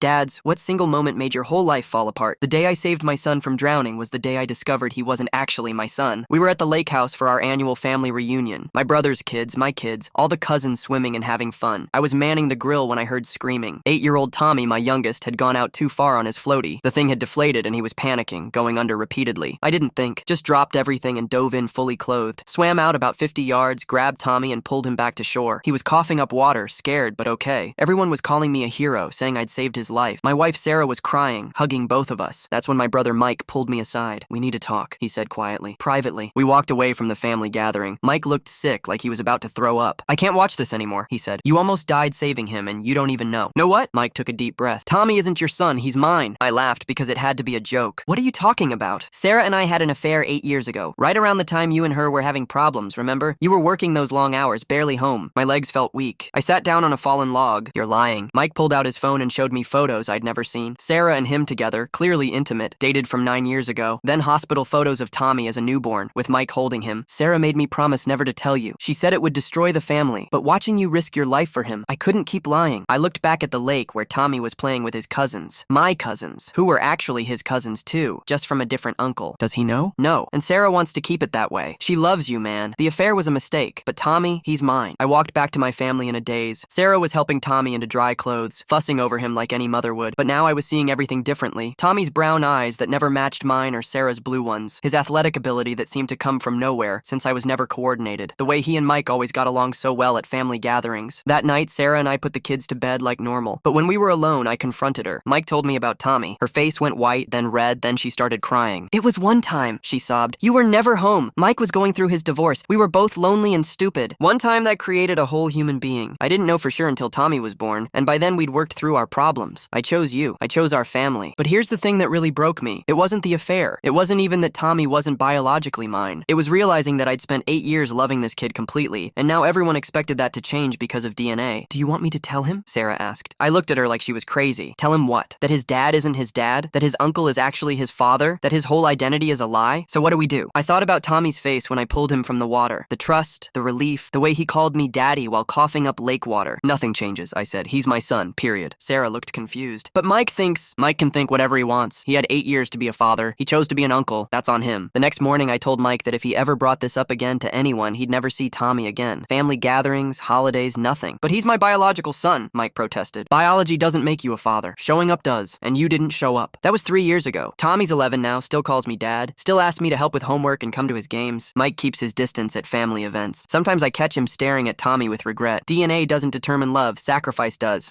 Dads, what single moment made your whole life fall apart? The day I saved my son from drowning was the day I discovered he wasn't actually my son. We were at the lake house for our annual family reunion. My brother's kids, my kids, all the cousins swimming and having fun. I was manning the grill when I heard screaming. 8-year-old Tommy, my youngest, had gone out too far on his floaty. The thing had deflated and he was panicking, going under repeatedly. I didn't think, just dropped everything and dove in fully clothed. Swam out about 50 yards, grabbed Tommy and pulled him back to shore. He was coughing up water, scared but okay. Everyone was calling me a hero, saying I'd saved his life. My wife Sarah was crying, hugging both of us. That's when my brother Mike pulled me aside. "We need to talk," he said quietly. Privately, we walked away from the family gathering. Mike looked sick, like he was about to throw up. "I can't watch this anymore," he said. "You almost died saving him and you don't even know." "Know what?" Mike took a deep breath. "Tommy isn't your son, he's mine." I laughed because it had to be a joke. "What are you talking about?" "Sarah and I had an affair 8 years ago, right around the time you and her were having problems, remember? You were working those long hours, barely home." My legs felt weak. I sat down on a fallen log. "You're lying." Mike pulled out his phone and showed me photos I'd never seen. Sarah and him together, clearly intimate, dated from 9 years ago. Then hospital photos of Tommy as a newborn, with Mike holding him. "Sarah made me promise never to tell you. She said it would destroy the family, but watching you risk your life for him, I couldn't keep lying." I looked back at the lake where Tommy was playing with his cousins. My cousins, who were actually his cousins too, just from a different uncle. Does he know? No, and Sarah wants to keep it that way. She loves you, man. The affair was a mistake, but Tommy, he's mine. I walked back to my family in a daze. Sarah was helping Tommy into dry clothes, fussing over him like any mother would, but now I was seeing everything differently. Tommy's brown eyes that never matched mine or Sarah's blue ones. His athletic ability that seemed to come from nowhere, since I was never coordinated. The way he and Mike always got along so well at family gatherings. That night, Sarah and I put the kids to bed like normal. But when we were alone, I confronted her. Mike told me about Tommy. Her face went white, then red, then she started crying. "It was one time," she sobbed. "You were never home. Mike was going through his divorce. We were both lonely and stupid. One time that created a whole human being. I didn't know for sure until Tommy was born, and by then we'd worked through our problems. I chose you. I chose our family. But here's the thing that really broke me. It wasn't the affair. It wasn't even that Tommy wasn't biologically mine. It was realizing that I'd spent 8 years loving this kid completely, and now everyone expected that to change because of DNA. "Do you want me to tell him?" Sarah asked. I looked at her like she was crazy. Tell him what? That his dad isn't his dad? That his uncle is actually his father? That his whole identity is a lie? So what do we do? I thought about Tommy's face when I pulled him from the water. The trust, the relief, the way he called me daddy while coughing up lake water. "Nothing changes," I said. "He's my son, period." Sarah looked confused. "But Mike can think whatever he wants. He had 8 years to be a father. He chose to be an uncle. That's on him." The next morning, I told Mike that if he ever brought this up again to anyone, he'd never see Tommy again. Family gatherings, holidays, nothing. "But he's my biological son," Mike protested. "Biology doesn't make you a father. Showing up does, and you didn't show up." That was 3 years ago. Tommy's 11 now, still calls me dad, still asks me to help with homework and come to his games. Mike keeps his distance at family events. Sometimes I catch him staring at Tommy with regret. DNA doesn't determine love, sacrifice does.